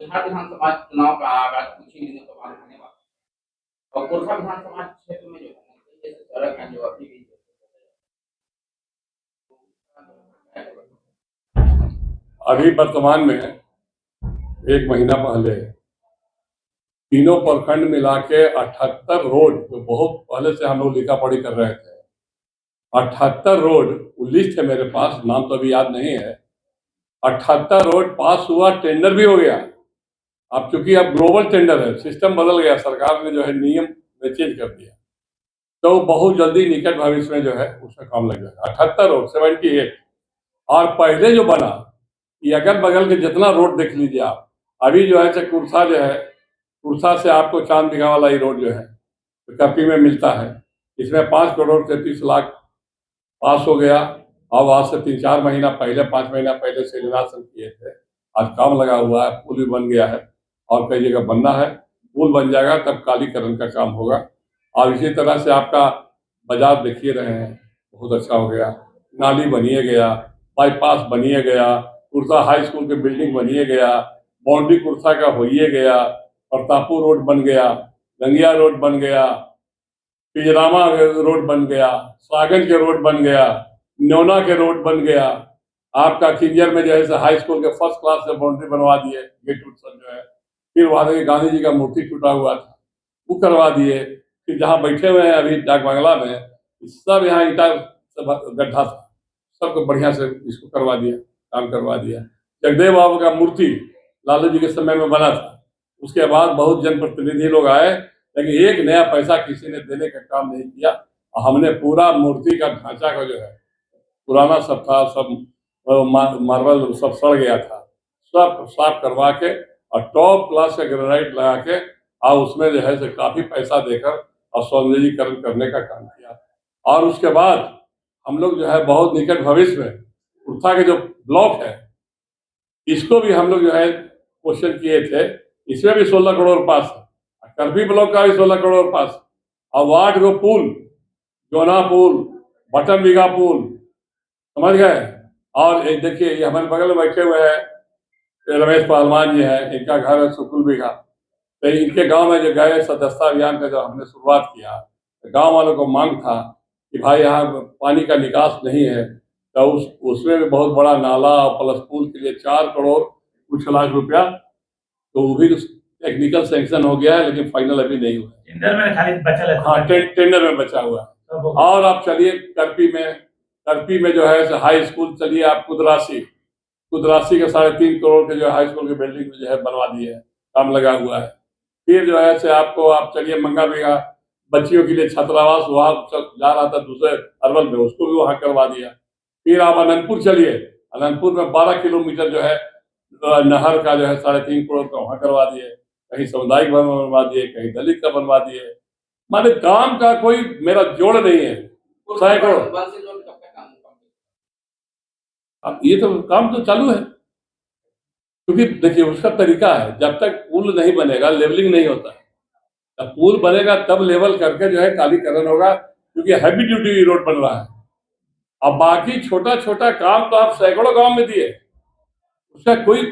बिहार विधानसभा चुनाव का आगाज कुछ ही दिनों के बाद होने वाला है और गोरखा विधानसभा क्षेत्र में जो है जैसे सड़क है जो अभी भी अभी वर्तमान में 1 महीना पहले तीनों प्रखंड मिला के 78 रोड, जो बहुत पहले से हम लोग लिखा पढ़ी कर रहे थे, 78 रोड लिस्ट है मेरे पास, नाम तो अभी याद नहीं है। 78 रोड पास हुआ, टेंडर भी हो गया। अब चूंकि अब ग्लोबल टेंडर है, सिस्टम बदल गया, सरकार ने जो है नियम में चेंज कर दिया, तो बहुत जल्दी निकट भविष्य में जो है उसका काम लग जाएगा। 78 रोड 78। और पहले जो बना, ये अगल बगल के जितना रोड देख लीजिए आप, अभी जो है कुर्सा जो है, कुर्सा से आपको चांद दिखा वाला ही रोड जो है कपी में मिलता है, इसमें 5 करोड़ 33 लाख पास हो गया। अब आज से 3-4 महीना पहले, 5 महीना पहले शिलान्यास किए थे, आज काम लगा हुआ है, पुल भी बन गया है और कई जगह बनना है। पुल बन जाएगा तब कालीकरण का काम होगा। और इसी तरह से आपका बाजार देखिए रहे हैं, बहुत अच्छा हो गया, नाली बनिए गया, बाईपास बनिए गया, कुर्सा हाई स्कूल की बिल्डिंग बनिए गया, बाउंड्री कुर्सा का होइए गया, प्रतापपुर रोड बन गया, गंगिया रोड बन गया, पिजरामा रोड बन गया, सागंज के रोड बन गया, न्योना के रोड बन गया। आपका खिंजर में जो है हाई स्कूल के फर्स्ट क्लास से बाउंड्री बनवा दिए, गेट उट सब जो है। फिर वहां से गांधी जी का मूर्ति टूटा हुआ था, वो करवा दिए। फिर जहाँ बैठे हुए हैं अभी डाक बांग्ला में, सब यहाँ ईटा सब गड्ढा था, सबको बढ़िया से इसको करवा दिया, काम करवा दिया। जगदेव बाबू का मूर्ति लालू जी के समय में बना था, उसके बाद बहुत जनप्रतिनिधि लोग आए, लेकिन एक नया पैसा किसी ने देने का काम नहीं किया। हमने पूरा मूर्ति का ढांचा का जो है, पुराना सब था, सब मार्बल सब सड़ गया था, सब साफ करवा के और टॉप क्लास का ग्रेनाइट लगा के और उसमें जो है काफी पैसा देकर और सौंदर्यीकरण करने का काम किया। और उसके बाद हम लोग जो है बहुत निकट भविष्य में उर्था के जो ब्लॉक है, इसको भी हम लोग जो है क्वेश्चन किए थे, इसमें भी 16 करोड़ पास है, करबी ब्लॉक का भी 16 करोड़ पास। और वार्ड को पुल, जोना पुल, बटन बिगा पुल, समझ गए। और देखिए ये हमारे बगल में बैठे हुए हैं रमेश पहलवान जी हैं, इनका घर है सुकुल बिघा। तो इनके गांव में जो गए सदस्यता अभियान का जब हमने शुरुआत किया, तो गांव वालों को मांग था कि भाई यहाँ पानी का निकास नहीं है, तो उसमें भी बहुत बड़ा नाला और प्लस पुल के लिए 4 करोड़ कुछ लाख रुपया, तो वो भी टेक्निकल सैंक्शन हो गया है, लेकिन फाइनल अभी नहीं हुआ। टेंडर में खाली बचा है। हाँ, टेंडर में बचा हुआ है। और आप चलिए करपी में जो है हाई स्कूल, चलिए आप कुदरासी के 3.5 करोड़ के जो हाई स्कूल की बिल्डिंग जो है बनवा दी है, काम लगा हुआ है। फिर जो है आपको आप चलिए मंगा बेगा, बच्चियों के लिए छात्रावास वहाँ जा रहा था दूसरे अरवल में, उसको भी वहाँ करवा दिया। फिर आप अनंतपुर चलिए, अनंतपुर में 12 किलोमीटर जो है नहर का जो है 3.5 करोड़ का वहाँ करवा दिए, कहीं सामुदायिक भवन बनवा दिए, कहीं दलित का बनवा दिए। माने काम का कोई मेरा जोड़ नहीं है, सैकड़ों। अब ये तो काम तो चालू है, क्योंकि देखिए उसका तरीका है, जब तक पुल नहीं बनेगा लेवलिंग नहीं होता है, जब पुल बनेगा तब लेवल करके जो है कालीकरण होगा, क्योंकि हैवी ड्यूटी रोड बन रहा है। अब बाकी छोटा छोटा काम तो आप सैकड़ों गांव में दिए, उसका कोई।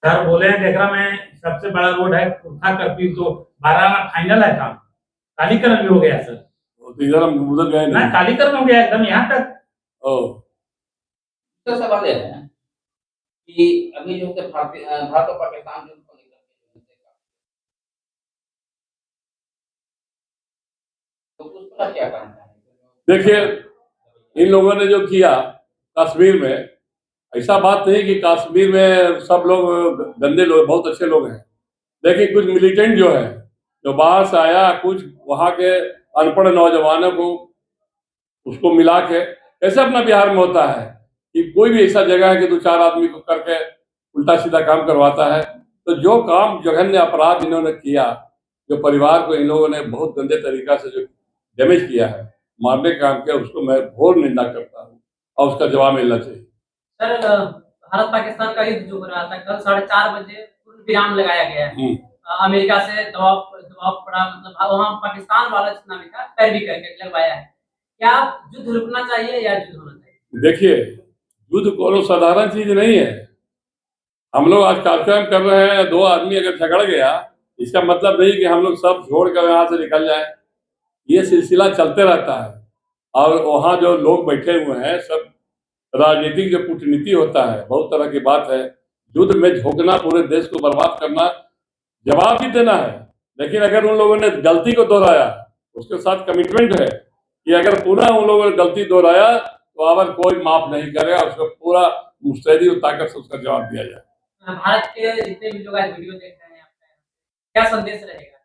सर बोले हैं डेकरा में सबसे बड़ा रोड है उठा करपी, तो 12 में फाइनल है काम, कालीकरण भी हो गया सर। तो इधर हम उधर गए ना, कालीकरण हो गया एकदम यहाँ तक। तो सवाल यह है कि अभी जो भारत और पाकिस्तान जो तो उस पर क्या करना है? देखिए इन लोगों ने जो किया कश्मीर में, ऐसा बात नहीं कि कश्मीर में सब लोग गंदे लोग, बहुत अच्छे लोग हैं, लेकिन कुछ मिलिटेंट जो है, जो बाहर से आया, कुछ वहाँ के अनपढ़ नौजवानों को उसको मिला के, कैसे अपना बिहार में होता है कि कोई भी ऐसा जगह है कि 2-4 आदमी को करके उल्टा सीधा काम करवाता है। तो जो काम जघन्य अपराध इन्होंने किया, जो परिवार को इन लोगों ने बहुत गंदे तरीका से जो डैमेज किया है, मारने का काम किया, उसको मैं घोर निंदा करता हूँ और उसका जवाब मिलना चाहिए। सर भारत पाकिस्तान का युद्ध जो हो रहा था, कल 4:30 बजे पूर्ण विराम लगाया गया है। अमेरिका से दबाव पड़ा, मतलब वहाँ पाकिस्तान वाला जितना भी था पैरवी करके लगवाया है। क्या युद्ध रुकना चाहिए या युद्ध होना चाहिए? देखिए युद्ध कोनो साधारण चीज नहीं है। हम लोग आज कार्यक्रम कर रहे हैं, दो आदमी अगर झगड़ गया, इसका मतलब नहीं कि हम लोग सब छोड़कर यहाँ से निकल जाए। ये सिलसिला चलते रहता है। और वहाँ जो लोग बैठे हुए हैं सब राजनीतिक जो कूटनीति होता है, बहुत तरह की बात है। युद्ध में झोंकना, पूरे देश को बर्बाद करना, जवाब भी देना है। लेकिन अगर उन लोगों ने गलती को दोहराया, उसके साथ कमिटमेंट है कि अगर पुनः उन लोगों ने गलती दोहराया तो अब कोई माफ नहीं करेगा, उसको पूरा मुस्तैदी और ताकत से उसका जवाब दिया जाए। भारत के जितने भी लोग आज वीडियो देख रहे हैं, आपका क्या संदेश रहेगा?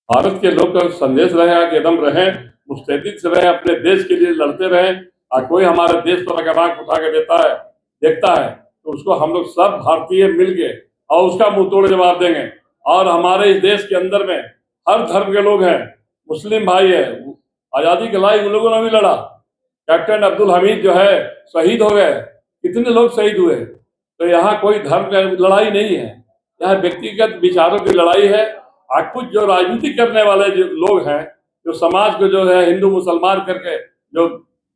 भारत के लोग का संदेश रहेगा कि एकदम रहें, मुस्तैदी से रहें, अपने देश के लिए लड़ते रहें। और कोई हमारे देश पर अगर आंख उठा के देखता है तो उसको हम लोग सब भारतीय मिल के और उसका मुंह तोड़ जवाब देंगे। और हमारे इस देश के अंदर में हर धर्म के लोग हैं, मुस्लिम भाई है, आज़ादी के लायक उन लोगों ने भी लड़ा। कैप्टन अब्दुल हमीद जो है शहीद हो गए, कितने लोग शहीद हुए। तो यहाँ कोई धर्म की लड़ाई नहीं है, यहाँ व्यक्तिगत विचारों की लड़ाई है। और कुछ जो राजनीति करने वाले जो लोग हैं, जो समाज को जो है हिंदू मुसलमान करके जो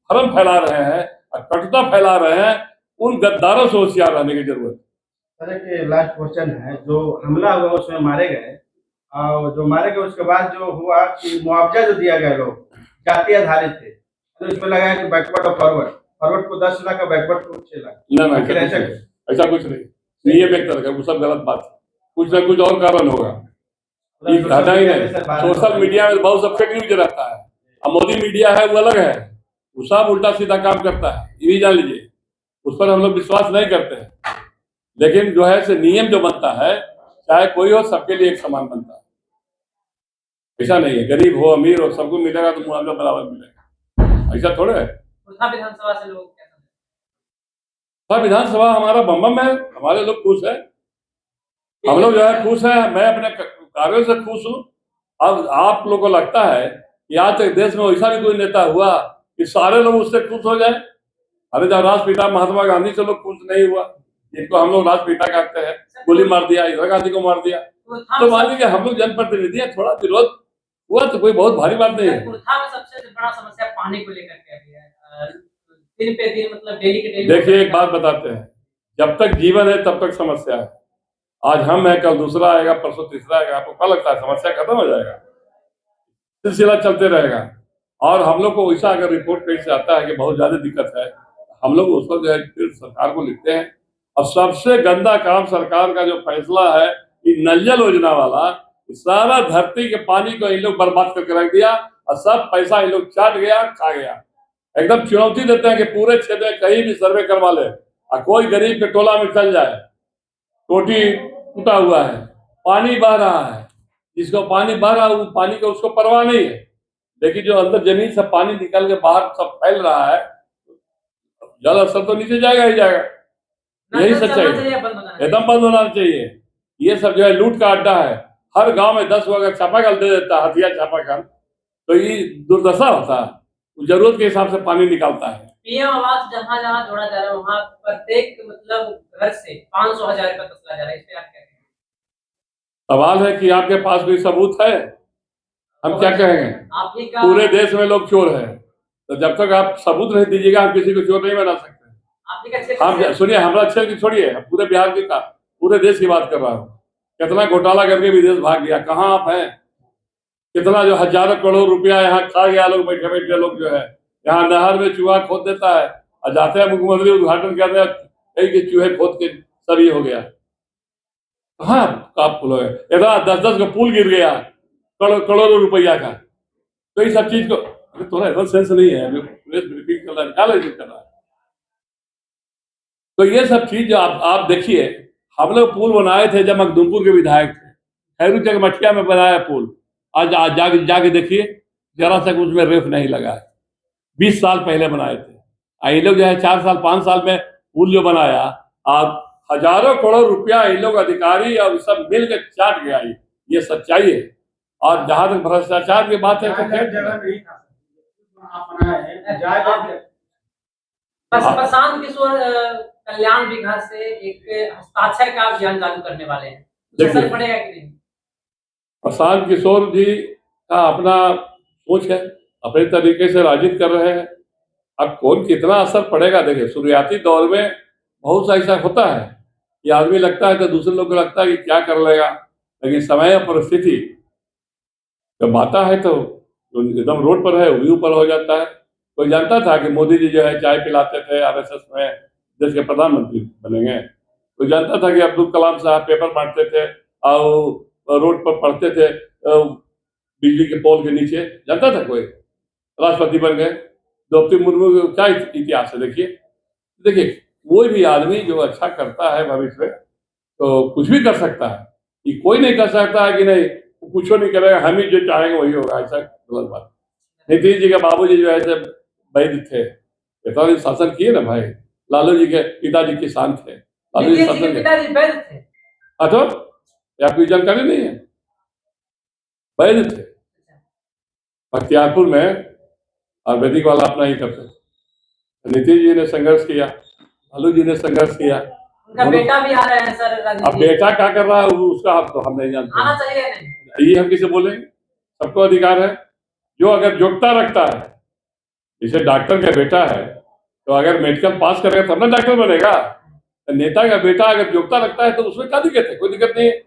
भ्रम फैला रहे हैं और कटुता फैला रहे हैं, उन गद्दारों से होशियार रहने की जरूरत है। सर एक लास्ट क्वेश्चन है, जो हमला हुआ उसमें मारे गए, और जो मारे गए उसके बाद जो हुआ कि मुआवजा जो दिया गया लोग जाति आधारित थे, तो इसमें लगा है कि बैकवर्ड और फॉरवर्ड को 10 लाख और बैकवर्ड को 6 लाख। नहीं, ऐसा कुछ नहीं, ये व्यक्त रखा, वो सब गलत बात है। कुछ ना कुछ और कारण होगा, ये घटा ही नहीं। सोशल मीडिया में बहुत सब फेक न्यूज रहता है, अब मोदी मीडिया है वो अलग है, वो सब उल्टा सीधा काम करता है, ये भी जान लीजिए। उस पर हम लोग विश्वास नहीं करते हैं। लेकिन जो है से नियम जो बनता है, चाहे कोई हो, सबके लिए एक समान बनता है। ऐसा नहीं है गरीब हो अमीर हो सबको मिलेगा तो मुआवजा बराबर मिलेगा, ऐसा थोड़े है। विधानसभा से लोग विधानसभा हमारा बम है, हमारे लोग खुश है, हम लोग जो है खुश है। मैं अपने कार्यों से खुश हूँ। अब आप लोगों को लगता है कि आज तक देश में वैसा भी कोई नेता हुआ कि सारे लोग उससे खुश हो जाए? अरे जब राष्ट्रपिता महात्मा गांधी से लोग खुश नहीं हुआ, जिनको हम लोग राष्ट्रपिता कहते हैं, गोली मार दिया, इंदिरा गांधी को मार दिया, तो मान लीजिए हम लोग जनप्रतिनिधि हैं, थोड़ा विरोध हुआ तो कोई बहुत भारी बात नहीं है। कुर्था में सबसे बड़ा समस्या पानी को लेकर के है, दिन पे दिन मतलब डेली के डेली। देखिए एक बात बताते हैं, जब तक जीवन है तब तक समस्या है। आज हम है, कल दूसरा आएगा, परसों तीसरा आएगा। आपको क्या लगता है समस्या खत्म हो जाएगा? सिलसिला चलते रहेगा। और हम लोग को ऐसा अगर रिपोर्ट कहीं से आता है कि बहुत ज्यादा दिक्कत है, हम लोग उस पर जो है फिर सरकार को लिखते हैं। और सबसे गंदा काम सरकार का जो फैसला है कि नल जल योजना वाला, सारा धरती के पानी को इन लोग बर्बाद करके रख दिया और सब पैसा इन लोग चाट गया, खा गया। एकदम चुनौती देते हैं कि पूरे क्षेत्र में कहीं भी सर्वे करवा ले और कोई गरीब के टोला में चल जाए, टोटी टूटा हुआ है, पानी बह रहा है, जिसको पानी बह रहा है वो पानी का उसको परवाह नहीं है। लेकिन जो अंदर जमीन से पानी निकल के बाहर सब फैल रहा है, जल स्तर तो नीचे जाएगा ही जाएगा। यही सच्चाई है, एकदम बंद होना चाहिए। ये सब जो है लूट का अड्डा है। हर गांव में 10 अगर चापाकल दे देता है, हथियार चापाकल, तो ये दुर्दशा होता है। जरूरत के हिसाब से पानी निकालता है। पीएम आवास जहाँ जहाँ जोड़ा जा रहा है वहाँ प्रत्येक मतलब घर से 500,000 रुपया तसला जा रहा है, इस पे आप क्या कहेंगे? सवाल है कि आपके पास कोई सबूत है? हम क्या कहेंगे? आप ही का पूरे देश में लोग चोर हैं, तो जब तक आप सबूत नहीं दीजिएगा हम किसी को चोर नहीं बना सकते। आप ही का हम सुनिए, हमारा क्षेत्र की छोड़िए, पूरे बिहार की का पूरे देश की बात कर रहा हूँ। कितना घोटाला करके विदेश भाग गया, कहाँ आप हैं? कितना जो हजारों करोड़ रुपया यहाँ खा गया लोग, बैठे बैठे लोग जो है यहाँ नहर में चूहा खोद देता है और जाते हैं मुख्यमंत्री उद्घाटन करते हैं, कई चूहे खोद के सब ये हो गया। कहाँ आप पुल हो गए? इतना 10-10 का पुल गिर गया करोड़ों रुपया का। तो ये सब चीज को थोड़ा इतना सेंस नहीं है, प्रेस ब्रीफिंग कर रहा है। तो ये सब चीज आप देखिए, हम लोग पुल बनाए थे जब मखदूमपुर के विधायक थे, खैरू चकमठिया में बनाया पुल। आज जाके देखिए, जरा सा उसमें रेफ नहीं लगा है। 20 साल पहले बनाए थे। ये लोग जो है 4 साल 5 साल में पुल जो बनाया, आप हजारों करोड़ रुपया इन लोग अधिकारी और सब मिल के चाट गया। ये सच्चाई है। और जहां तक भ्रष्टाचार की बात है तो प्रशांत किशोर कल्याण विभाग से एक हस्ताक्षर का अभियान चालू करने वाले हैं, असर पड़ेगा कि नहीं? प्रशांत किशोर जी का अपना सोच है, अपने तरीके से राजनीति कर रहे हैं। अब कौन कितना असर पड़ेगा, देखिए शुरुआती दौर में बहुत सा ऐसा होता है ये आदमी लगता है तो दूसरे लोग को लगता है कि क्या कर लेगा, लेकिन समय और परिस्थिति जब आता है तो जो एकदम रोड पर है वो भी ऊपर हो जाता है। कोई जानता था कि मोदी जी जो है चाय पिलाते थे आरएसएस में, देश के प्रधानमंत्री बनेंगे? कोई जानता था कि अब्दुल कलाम साहब पेपर बांटते थे और रोड पर पढ़ते थे बिजली के पोल के नीचे? जानता था कोई? राष्ट्रपति बन गए। द्रौपदी मुर्मू का क्या इतिहास है देखिए। देखिए कोई भी आदमी जो अच्छा करता है भविष्य में तो कुछ भी कर सकता है, ये कोई नहीं कर सकता है कि नहीं कुछ नहीं करेगा, हम ही जो चाहेंगे वही होगा, ऐसा गलत बात। नीतीश जी के बाबूजी जो है वैद्य थे, इतना दिन शासन किए ना भाई। लालू जी के पिताजी किसान थे, लालू जी नीतीश जी के शासन पिताजी वैद्य थे। अच्छा आपकी जानकारी नहीं है? वैद्य थे बख्तियारपुर में, आयुर्वेदिक वाला अपना ही करते थे। नीतीश जी ने संघर्ष किया, लालू जी ने संघर्ष किया। उनका बेटा भी आ रहा है सर अब राजनीति। बेटा क्या कर रहा है उसका हम तो हम नहीं जानते। आना चाहिए नहीं। ये हम किसे बोलेंगे? सबको अधिकार है। जो अगर योग्यता रखता है, जैसे डॉक्टर का बेटा है तो अगर मेडिकल पास करेगा तब ना डॉक्टर बनेगा। नेता का बेटा अगर योग्यता रखता है तो उसमें क्या दिक्कत है? कोई दिक्कत नहीं है।